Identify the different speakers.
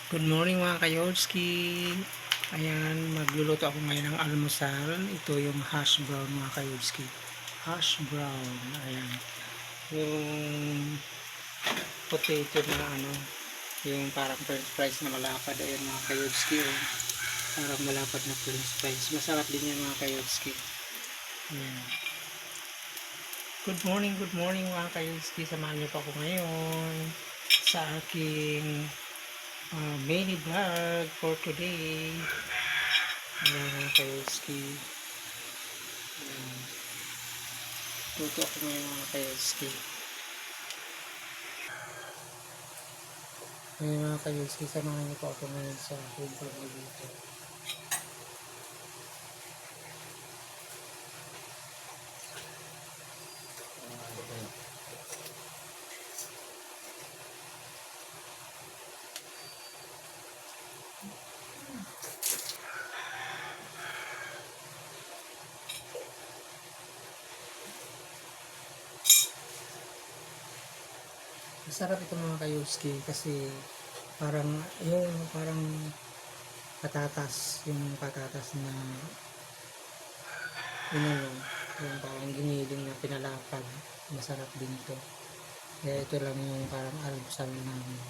Speaker 1: Good morning mga kayolski. Ayan, magluluto ako ngayon ng almusal. Ito yung hash brown mga kayolski. Hash brown. Ayan. Yung potato na yung parang french fries na malapad. Ayan mga kayolski. Oh. Parang malapad na french fries. Masarap din yan mga kayolski. Ayan. Good morning mga kayolski. Samahan niyo pa ako ngayon sa aking mini vlog for today. Ayan mga kayolski. Tuto ako ngayon mga kayolski. Ayan mga kayolski, samahan niyo po ako ngayon sa aking pagluluto. Masarap ito mga kayolski kasi parang patatas, yung patatas na yung parang giniling na pinalapag. Masarap din ito. Kaya ito lang yung parang almusal namin.